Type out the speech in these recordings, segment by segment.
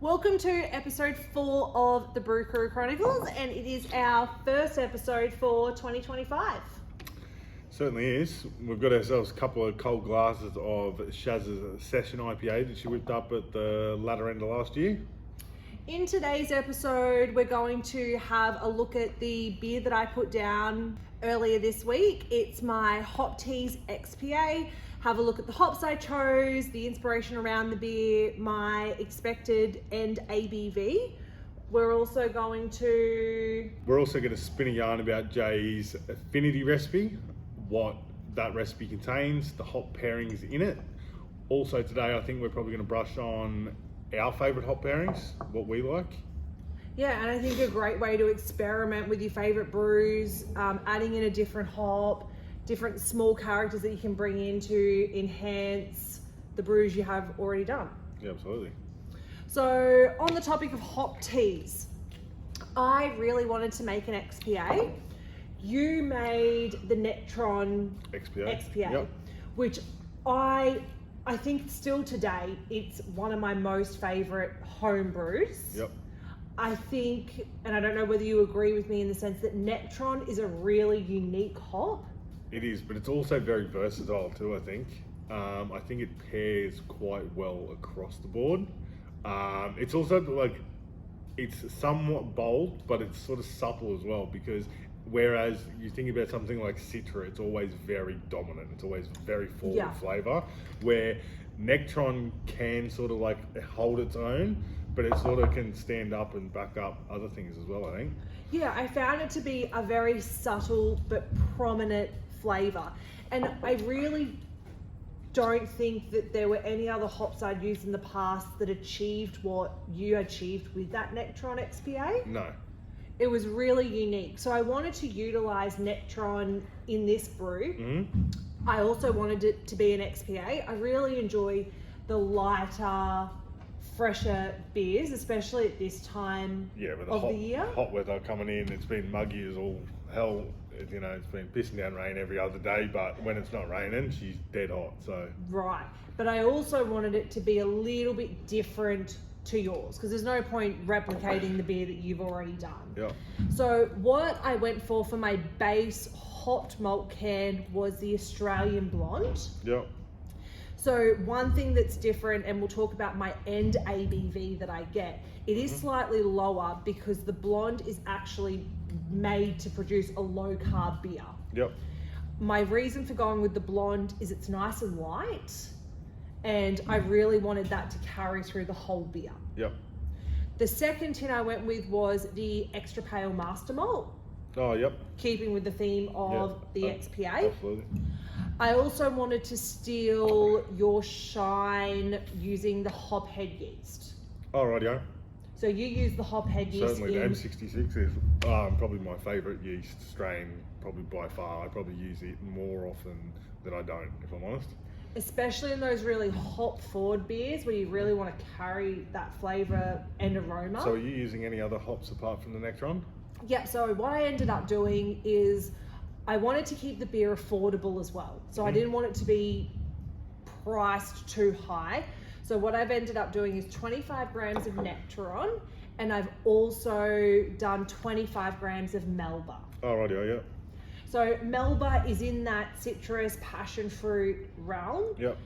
Welcome to episode 4 of the Brew Chronicles, and it is our first episode for 2025. Certainly is. We've got ourselves a couple of cold glasses of Shaz's Session IPA that she whipped up at the latter end of last year. In today's episode, we're going to have a look at the beer that I put down earlier this week. It's my Tease XPA. Have a look at the hops I chose, the inspiration around the beer, my expected end ABV. We're also going to spin a yarn about Jay's Affinity recipe, what that recipe contains, the hop pairings in it. Also today, I think we're probably going to brush on our favourite hop pairings, what we like. Yeah, and I think a great way to experiment with your favourite brews, adding in a different hop, different small characters that you can bring in to enhance the brews you have already done. Yeah, absolutely. So on the topic of hop teas, I really wanted to make an XPA. You made the Nectaron XPA, yep. Which I think still today, it's one of my most favourite home brews. Yep. I think, and I don't know whether you agree with me in the sense that Nectaron is a really unique hop. It is, but it's also very versatile too, I think. I think it pairs quite well across the board. It's also it's somewhat bold, but it's sort of supple as well, because whereas you think about something like Citra, it's always very dominant. It's always very forward flavour, where Nectaron can sort of hold its own, but it sort of can stand up and back up other things as well, I think. Yeah, I found it to be a very subtle but prominent flavour. And I really don't think that there were any other hops I'd used in the past that achieved what you achieved with that Nectaron XPA. No. It was really unique. So I wanted to utilise Nectaron in this brew. Mm-hmm. I also wanted it to be an XPA. I really enjoy the lighter, fresher beers, especially at this time of the year. Hot weather coming in, it's been muggy as all hell. You know, it's been pissing down rain every other day, but when it's not raining, she's dead hot. So right, but I also wanted it to be a little bit different to yours, because there's no point replicating the beer that you've already done. Yeah. So what I went for my base hopped malt can was the Australian Blonde. Yeah. So one thing that's different, and we'll talk about my end ABV that I get, it is slightly lower because the blonde is actually made to produce a low carb beer. Yep. My reason for going with the blonde is it's nice and light, and I really wanted that to carry through the whole beer. Yep. The second tin I went with was the extra pale master malt. Oh, yep. Keeping with the theme of the XPA. Absolutely. I also wanted to steal your shine using the hop head yeast. Oh, rightio. So you use the hop head yeast. Certainly, the M66 is probably my favourite yeast strain, probably by far. I probably use it more often than I don't, if I'm honest. Especially in those really hop forward beers where you really want to carry that flavour and aroma. So are you using any other hops apart from the Nectaron? Yeah, so what I ended up doing is I wanted to keep the beer affordable as well. So I didn't want it to be priced too high. So what I've ended up doing is 25 grams of Nectaron, and I've also done 25 grams of Melba. Oh, rightio, yeah. So Melba is in that citrus passion fruit realm. Yep.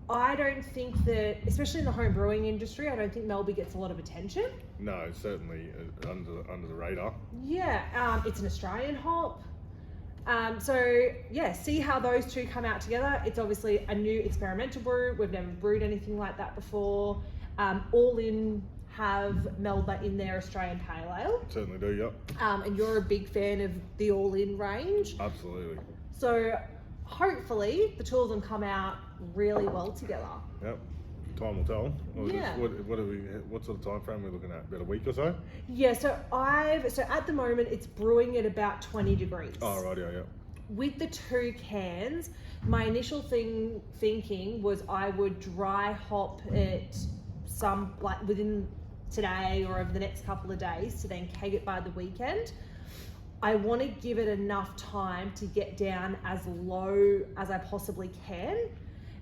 I don't think that, especially in the home brewing industry, I don't think Melba gets a lot of attention. No, certainly under the radar. Yeah, it's an Australian hop. So yeah, see how those two come out together. It's obviously a new experimental brew. We've never brewed anything like that before. All in have Melba in their Australian Pale Ale. Certainly do, yep. And you're a big fan of the All In range. Absolutely. So hopefully the two of them come out really well together. Yep. Time will tell. Yeah. What sort of time frame are we looking at? About a week or so? Yeah, so at the moment it's brewing at about 20 degrees. Oh, rightio, yeah. With the two cans, my initial thinking was I would dry hop it within today or over the next couple of days to then keg it by the weekend. I want to give it enough time to get down as low as I possibly can,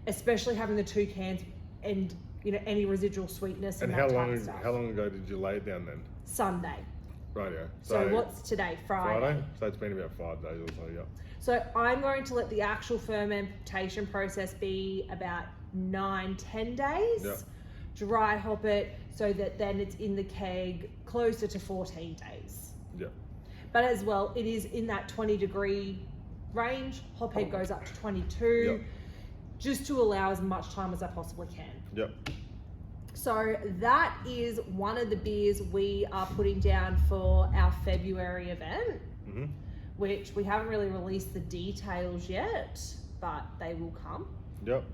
especially having the two cans and any residual sweetness and And that type of stuff. how long ago did you lay it down then? Sunday. Right, yeah. So what's today? Friday. So it's been about 5 days or so, yeah. So I'm going to let the actual fermentation process be about 9-10 days. Yeah. Dry hop it so that then it's in the keg closer to 14 days. Yeah. But as well, it is in that 20-degree range. Hop head goes up to 22, Yep. just to allow as much time as I possibly can. Yep. So that is one of the beers we are putting down for our February event, Mm-hmm. which we haven't really released the details yet, but they will come. Yep.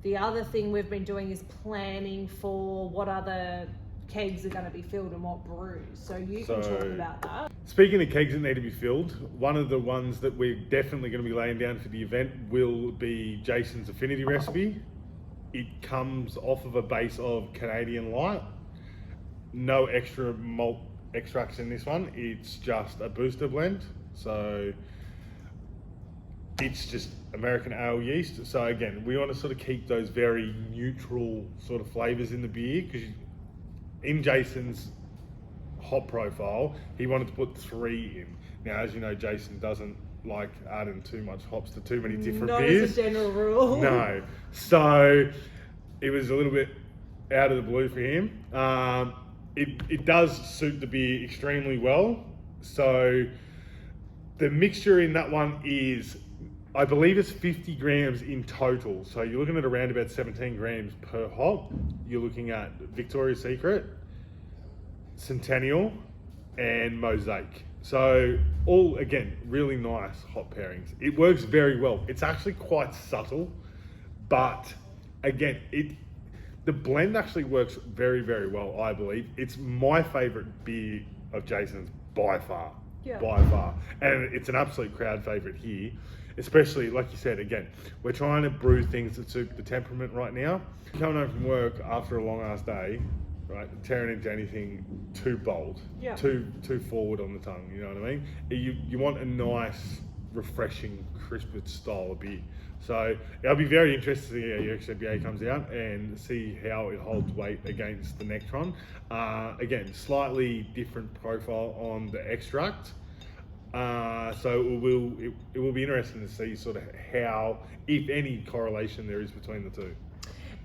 The other thing we've been doing is planning for what other kegs are going to be filled and what brews. So you can talk about that. Speaking of kegs that need to be filled, one of the ones that we're definitely going to be laying down for the event will be Jason's Affinity recipe. It comes off of a base of Canadian Light. No extra malt extracts in this one. It's just a booster blend. So it's just American ale yeast. So again, we want to sort of keep those very neutral sort of flavors in the beer, because in Jason's hop profile, he wanted to put 3 in. Now, as you know, Jason doesn't like adding too much hops to too many different beers. Not as a general rule. No. So it was a little bit out of the blue for him. It does suit the beer extremely well. So the mixture in that one is, I believe it's 50 grams in total. So you're looking at around about 17 grams per hop. You're looking at Victoria's Secret, Centennial, and Mosaic. So all, again, really nice hop pairings. It works very well. It's actually quite subtle, but again, the blend actually works very, very well, I believe. It's my favorite beer of Jason's by far. Yeah. By far. And it's an absolute crowd favorite here. Especially, like you said, again, we're trying to brew things that suit the temperament right now. Coming home from work after a long ass day, right, tearing into anything too bold, Yeah. too forward on the tongue, you know what I mean? You want a nice, refreshing, crisped style of beer. So I'll be very interested to see how your XPA comes out and see how it holds weight against the Nectaron. Again, slightly different profile on the extract. So it will be interesting to see sort of how, if any, correlation there is between the two.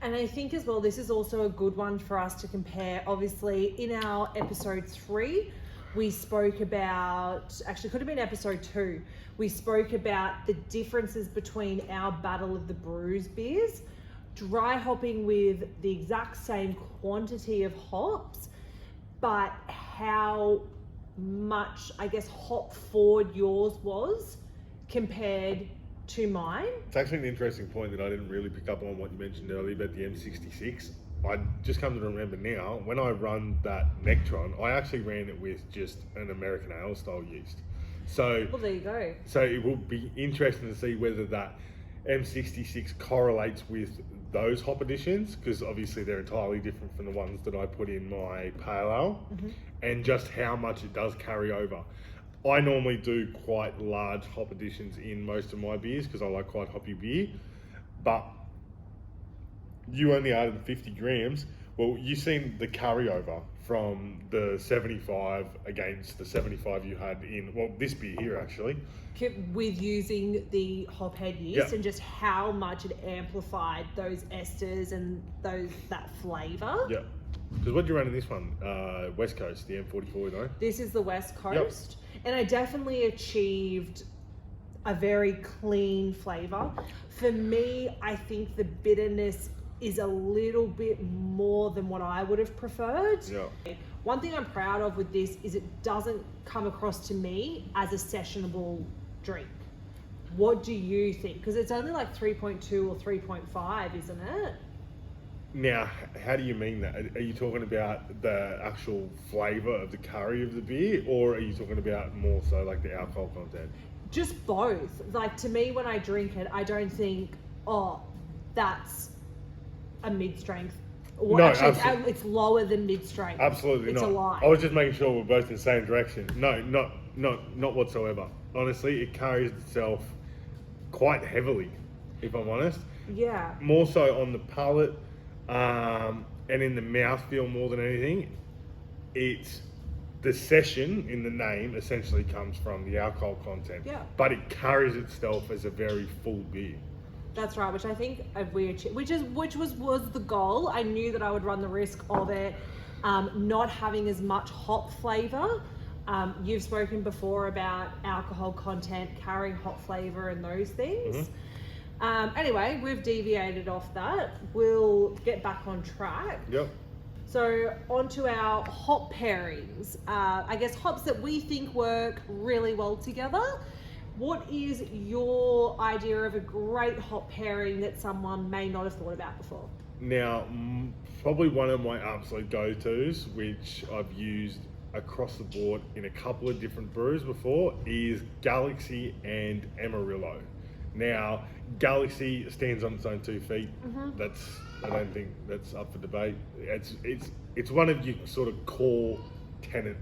And I think as well, this is also a good one for us to compare. Obviously, in our episode 3, we spoke about, actually could have been episode 2, we spoke about the differences between our Battle of the Brews beers, dry hopping with the exact same quantity of hops, but how much, I guess, hop forward yours was compared to mine. It's actually an interesting point that I didn't really pick up on what you mentioned earlier about the M66. I just come to remember now, when I run that Nectaron, I actually ran it with just an American ale style yeast. So, Well, there you go. So it will be interesting to see whether that M66 correlates with those hop additions, because obviously they're entirely different from the ones that I put in my pale ale, and just how much it does carry over. I normally do quite large hop additions in most of my beers because I like quite hoppy beer, but you only added 50 grams. Well, you've seen the carryover from the 75 against the 75 you had in, well, this beer here actually. With using the hop head yeast, Yeah. and just how much it amplified those esters and that flavour. Yeah. Because what do you run in this one? West Coast, the M44, though. This is the West Coast, and I definitely achieved a very clean flavour. For me, I think the bitterness is a little bit more than what I would have preferred. Yeah. One thing I'm proud of with this is it doesn't come across to me as a sessionable drink. What do you think? Because it's only like 3.2 or 3.5, isn't it? Now, how do you mean that? Are you talking about the actual flavour of the curry of the beer, or are you talking about more so like the alcohol content? Just both. Like, to me, when I drink it, I don't think, oh, that's a mid-strength. Or No, actually, absolutely. it's lower than mid-strength. Absolutely it's not. a lie. I was just making sure we're both in the same direction. No, not whatsoever. Honestly, it carries itself quite heavily, if I'm honest. Yeah. More so on the palate. And in the mouthfeel more than anything, it's the session in the name essentially comes from the alcohol content, Yeah. but it carries itself as a very full beer. That's right, which I think which was the goal. I knew that I would run the risk of it not having as much hop flavor. You've spoken before about alcohol content carrying hop flavor and those things. Anyway, we've deviated off that. We'll get back on track. Yep. So onto our hop pairings. I guess hops that we think work really well together. What is your idea of a great hop pairing that someone may not have thought about before? Now, probably one of my absolute go-tos, which I've used across the board in a couple of different brews before, is Galaxy and Amarillo. Now, Galaxy stands on its own 2 feet. I don't think that's up for debate. It's one of your sort of core tenant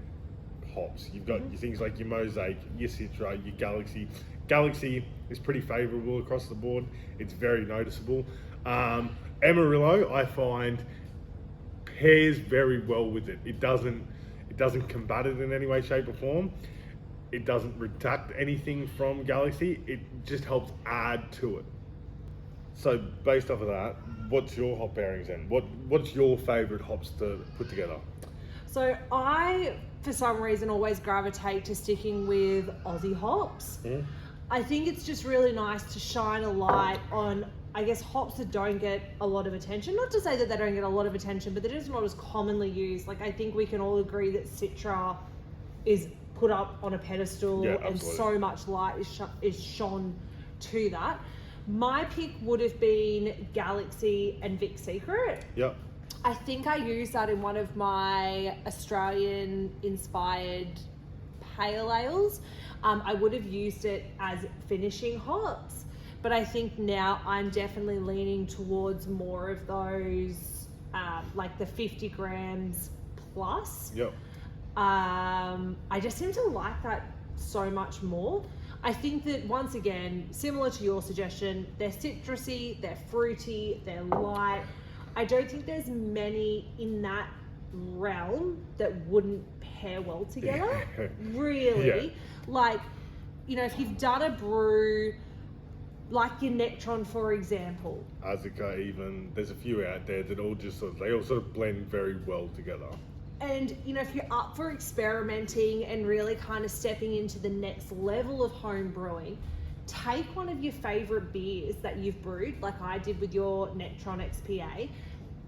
hops. You've got your things like your Mosaic, your Citra, your Galaxy. Galaxy is pretty favourable across the board. It's very noticeable. Amarillo, I find, pairs very well with it. It doesn't combat it in any way, shape or form. It doesn't redact anything from Galaxy. It just helps add to it. So based off of that, what's your hop pairings then? What's your favourite hops to put together? So I, for some reason, always gravitate to sticking with Aussie hops. I think it's just really nice to shine a light on, I guess, hops that don't get a lot of attention. Not to say that they don't get a lot of attention, but they're just not as commonly used. Like, I think we can all agree that Citra is put up on a pedestal, and so much light is shone to that. My pick would have been Galaxy and Vic Secret. Yep. I think I used that in one of my Australian-inspired pale ales. I would have used it as finishing hops, but I think now I'm definitely leaning towards more of those, like the 50 grams plus. Yep. I just seem to like that so much more. I think that, once again, similar to your suggestion, they're citrusy, they're fruity, they're light. I don't think there's many in that realm that wouldn't pair well together. Really. Yeah. Like, you know, if you've done a brew, like your Nectaron, for example. Azuka, even, there's a few out there that all sort of blend very well together. And, you know, if you're up for experimenting and really kind of stepping into the next level of home brewing, take one of your favorite beers that you've brewed, like I did with your Nectaron XPA,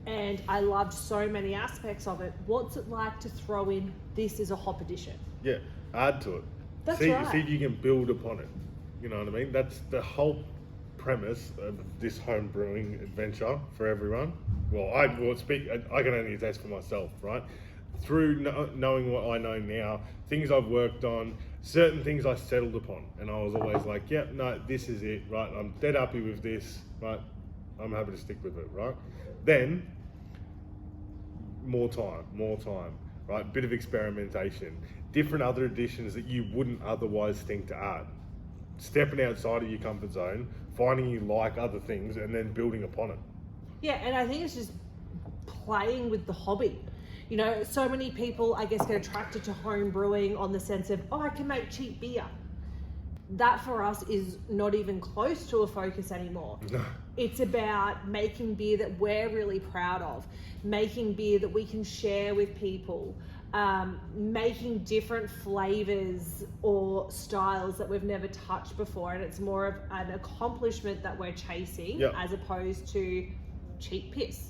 and I loved so many aspects of it. What's it like to throw in, this is a hop addition? Yeah, add to it. That's right. See if you can build upon it. You know what I mean? That's the whole premise of this home brewing adventure for everyone. Well, I can only attest for myself, right? Through knowing what I know now, things I've worked on, certain things I settled upon, and I was always like, yeah, no, this is it, right? I'm dead happy with this, right? I'm happy to stick with it, right? Then, more time, right? Bit of experimentation, different other additions that you wouldn't otherwise think to add. Stepping outside of your comfort zone, finding you like other things, and then building upon it. Yeah, and I think it's just playing with the hobby. You know, so many people, I guess, get attracted to home brewing on the sense of, oh, I can make cheap beer. That for us is not even close to a focus anymore. No. It's about making beer that we're really proud of, making beer that we can share with people, making different flavors or styles that we've never touched before. And it's more of an accomplishment that we're chasing, as opposed to cheap piss.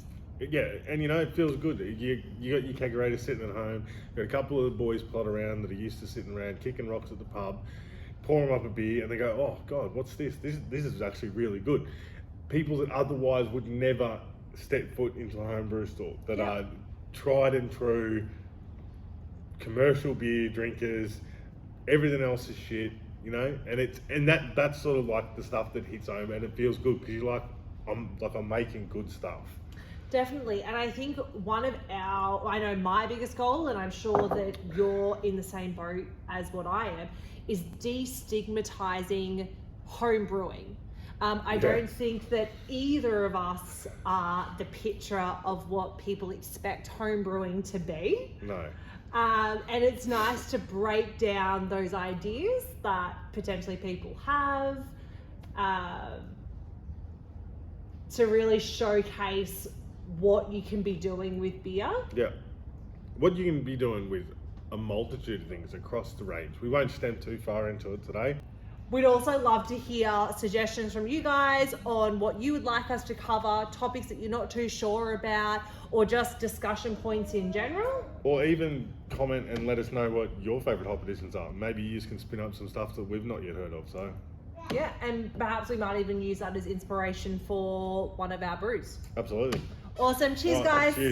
Yeah, and you know, it feels good. You got your kegerator sitting at home, got a couple of the boys plot around that are used to sitting around kicking rocks at the pub, pour them up a beer, and they go, oh God, what's this? This is actually really good. People that otherwise would never step foot into a home brew store, that are tried and true commercial beer drinkers, everything else is shit, you know, and that's sort of like the stuff that hits home, and it feels good because you're like, I'm making good stuff. Definitely, and I think I know my biggest goal, and I'm sure that you're in the same boat as what I am, is destigmatizing home brewing. I don't think that either of us are the picture of what people expect home brewing to be. No. And it's nice to break down those ideas that potentially people have, to really showcase what you can be doing with beer. Yeah. What you can be doing with a multitude of things across the range. We won't stem too far into it today. We'd also love to hear suggestions from you guys on what you would like us to cover, topics that you're not too sure about, or just discussion points in general. Or even comment and let us know what your favourite hop additions are. Maybe you can spin up some stuff that we've not yet heard of. So yeah, and perhaps we might even use that as inspiration for one of our brews. absolutely. Awesome. Cheers, Right, guys. cheers.